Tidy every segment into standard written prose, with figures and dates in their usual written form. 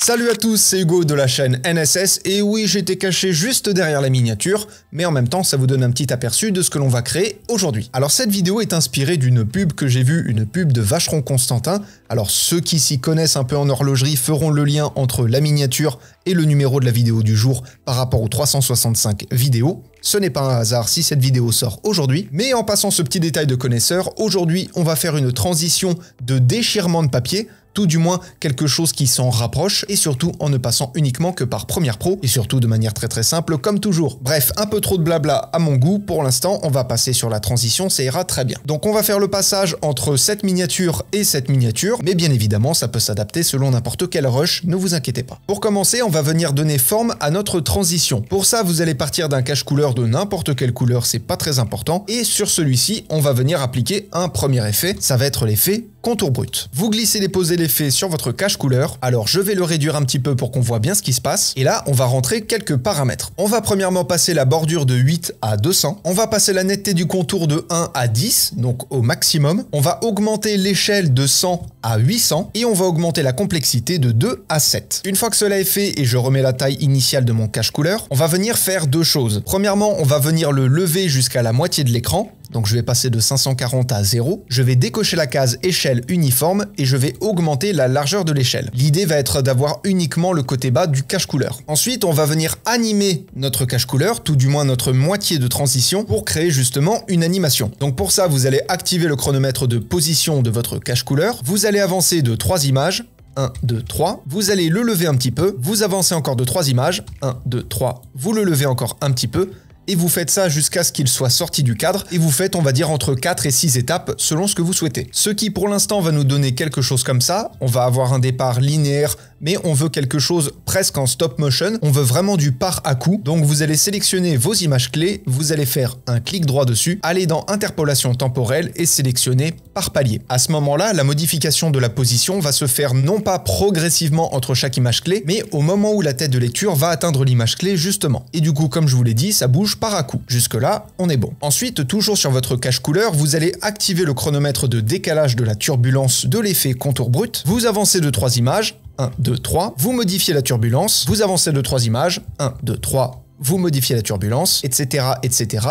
Salut à tous, c'est Hugo de la chaîne NSS, et oui, j'étais caché juste derrière la miniature, mais en même temps, ça vous donne un petit aperçu de ce que l'on va créer aujourd'hui. Alors cette vidéo est inspirée d'une pub que j'ai vue, une pub de Vacheron Constantin. Alors ceux qui s'y connaissent un peu en horlogerie feront le lien entre la miniature et le numéro de la vidéo du jour par rapport aux 365 vidéos. Ce n'est pas un hasard si cette vidéo sort aujourd'hui, mais en passant ce petit détail de connaisseur, aujourd'hui on va faire une transition de déchirement de papier, tout du moins quelque chose qui s'en rapproche, et surtout en ne passant uniquement que par Premiere Pro, et surtout de manière très simple comme toujours. Bref, un peu trop de blabla à mon goût, pour l'instant on va passer sur la transition, ça ira très bien. Donc on va faire le passage entre cette miniature et cette miniature, mais bien évidemment ça peut s'adapter selon n'importe quel rush, ne vous inquiétez pas. Pour commencer, on va venir donner forme à notre transition. Pour ça, vous allez partir d'un cache couleur de n'importe quelle couleur, c'est pas très important, et sur celui-ci, on va venir appliquer un premier effet, ça va être l'effet contour brut. Vous glissez déposez l'effet sur votre cache couleur, alors je vais le réduire un petit peu pour qu'on voit bien ce qui se passe, et là on va rentrer quelques paramètres. On va premièrement passer la bordure de 8 à 200, on va passer la netteté du contour de 1 à 10, donc au maximum, on va augmenter l'échelle de 100 à 800, et on va augmenter la complexité de 2 à 7. Une fois que cela est fait et je remets la taille initiale de mon cache couleur, on va venir faire deux choses. Premièrement, on va venir le lever jusqu'à la moitié de l'écran, donc je vais passer de 540 à 0, je vais décocher la case échelle uniforme et je vais augmenter la largeur de l'échelle. L'idée va être d'avoir uniquement le côté bas du cache couleur. Ensuite, on va venir animer notre cache couleur, tout du moins notre moitié de transition, pour créer justement une animation. Donc pour ça, vous allez activer le chronomètre de position de votre cache couleur, vous allez avancer de 3 images, 1, 2, 3, vous allez le lever un petit peu, vous avancez encore de 3 images, 1, 2, 3, vous le levez encore un petit peu, et vous faites ça jusqu'à ce qu'il soit sorti du cadre, et vous faites, on va dire, entre 4 et 6 étapes selon ce que vous souhaitez. Ce qui pour l'instant va nous donner quelque chose comme ça, on va avoir un départ linéaire, mais on veut quelque chose presque en stop motion, on veut vraiment du par à coup, donc vous allez sélectionner vos images clés, vous allez faire un clic droit dessus, aller dans interpolation temporelle et sélectionner par palier. À ce moment-là, la modification de la position va se faire non pas progressivement entre chaque image clé, mais au moment où la tête de lecture va atteindre l'image clé justement. Et du coup, comme je vous l'ai dit, ça bouge par à coup. Jusque-là, on est bon. Ensuite, toujours sur votre cache couleur, vous allez activer le chronomètre de décalage de la turbulence de l'effet contour brut, vous avancez de 3 images, 1, 2, 3, vous modifiez la turbulence, vous avancez de 3 images, 1, 2, 3, vous modifiez la turbulence, etc.,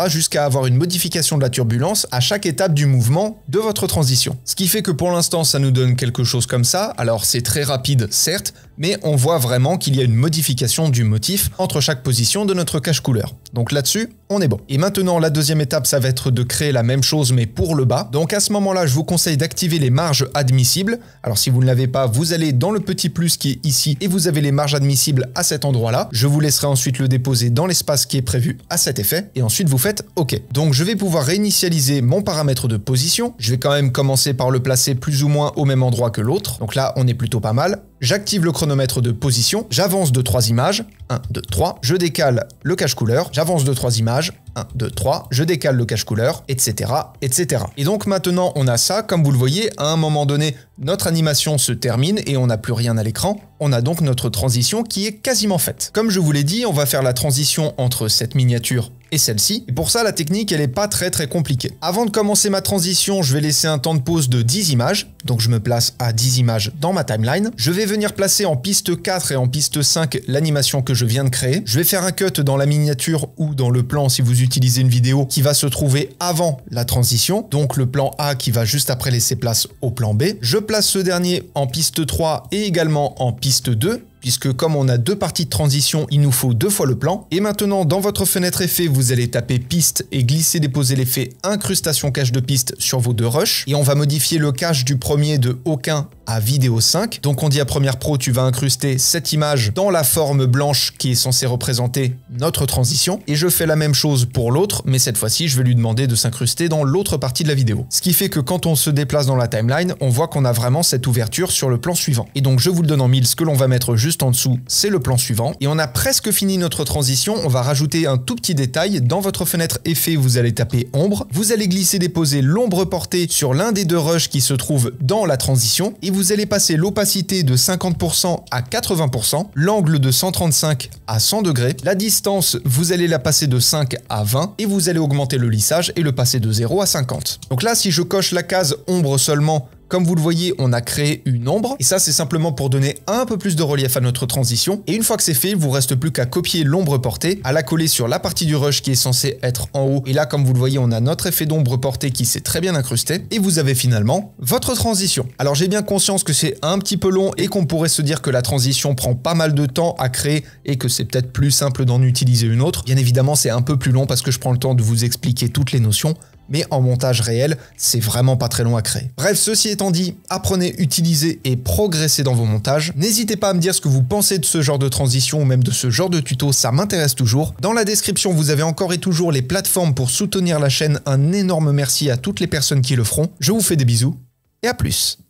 jusqu'à avoir une modification de la turbulence à chaque étape du mouvement de votre transition. Ce qui fait que pour l'instant, ça nous donne quelque chose comme ça. Alors c'est très rapide, certes, mais on voit vraiment qu'il y a une modification du motif entre chaque position de notre cache couleur. Donc là-dessus, on est bon. Et maintenant, la deuxième étape, ça va être de créer la même chose, mais pour le bas. Donc à ce moment-là, je vous conseille d'activer les marges admissibles. Alors si vous ne l'avez pas, vous allez dans le petit plus qui est ici, et vous avez les marges admissibles à cet endroit-là. Je vous laisserai ensuite le déposer dans l'espace qui est prévu à cet effet, et ensuite vous faites OK. Donc je vais pouvoir réinitialiser mon paramètre de position. Je vais quand même commencer par le placer plus ou moins au même endroit que l'autre. Donc là, on est plutôt pas mal. J'active le chronomètre de position, j'avance de 3 images, 1, 2, 3, je décale le cache couleur, j'avance de 3 images, 1, 2, 3, je décale le cache couleur, etc., etc. Et donc maintenant, on a ça, comme vous le voyez, à un moment donné, notre animation se termine et on n'a plus rien à l'écran. On a donc notre transition qui est quasiment faite. Comme je vous l'ai dit, on va faire la transition entre cette miniature et celle-ci. Et pour ça, la technique, elle n'est pas très compliquée. Avant de commencer ma transition, je vais laisser un temps de pause de 10 images. Donc je me place à 10 images dans ma timeline. Je vais venir placer en piste 4 et en piste 5 l'animation que je viens de créer. Je vais faire un cut dans la miniature ou dans le plan si vous utilisez une vidéo qui va se trouver avant la transition. Donc le plan A qui va juste après laisser place au plan B. Je place ce dernier en piste 3 et également en piste 2. Puisque comme on a deux parties de transition, il nous faut 2 fois le plan. Et maintenant, dans votre fenêtre effet, vous allez taper piste et glisser déposer l'effet incrustation cache de piste sur vos 2 rushs. Et on va modifier le cache du premier de aucun à vidéo 5. Donc on dit à Premiere Pro, tu vas incruster cette image dans la forme blanche qui est censée représenter notre transition. Et je fais la même chose pour l'autre, mais cette fois-ci, je vais lui demander de s'incruster dans l'autre partie de la vidéo. Ce qui fait que quand on se déplace dans la timeline, on voit qu'on a vraiment cette ouverture sur le plan suivant. Et donc je vous le donne en mille, ce que l'on va mettre juste en dessous, c'est le plan suivant. Et on a presque fini notre transition. On va rajouter un tout petit détail. Dans votre fenêtre effet, vous allez taper ombre. Vous allez glisser déposer l'ombre portée sur l'un des 2 rushs qui se trouve dans la transition. Et vous allez passer l'opacité de 50% à 80%, l'angle de 135 à 100 degrés. La distance, vous allez la passer de 5 à 20 et vous allez augmenter le lissage et le passer de 0 à 50. Donc là, si je coche la case ombre seulement, Comme vous le voyez, on a créé une ombre, et ça c'est simplement pour donner un peu plus de relief à notre transition. Et une fois que c'est fait, il vous reste plus qu'à copier l'ombre portée, à la coller sur la partie du rush qui est censée être en haut. Et là, comme vous le voyez, on a notre effet d'ombre portée qui s'est très bien incrusté. Et vous avez finalement votre transition. Alors j'ai bien conscience que c'est un petit peu long et qu'on pourrait se dire que la transition prend pas mal de temps à créer et que c'est peut-être plus simple d'en utiliser une autre. Bien évidemment, c'est un peu plus long parce que je prends le temps de vous expliquer toutes les notions, mais en montage réel, c'est vraiment pas très long à créer. Bref, ceci étant dit, apprenez, utilisez et progressez dans vos montages. N'hésitez pas à me dire ce que vous pensez de ce genre de transition ou même de ce genre de tuto, ça m'intéresse toujours. Dans la description, vous avez encore et toujours les plateformes pour soutenir la chaîne. Un énorme merci à toutes les personnes qui le feront. Je vous fais des bisous et à plus.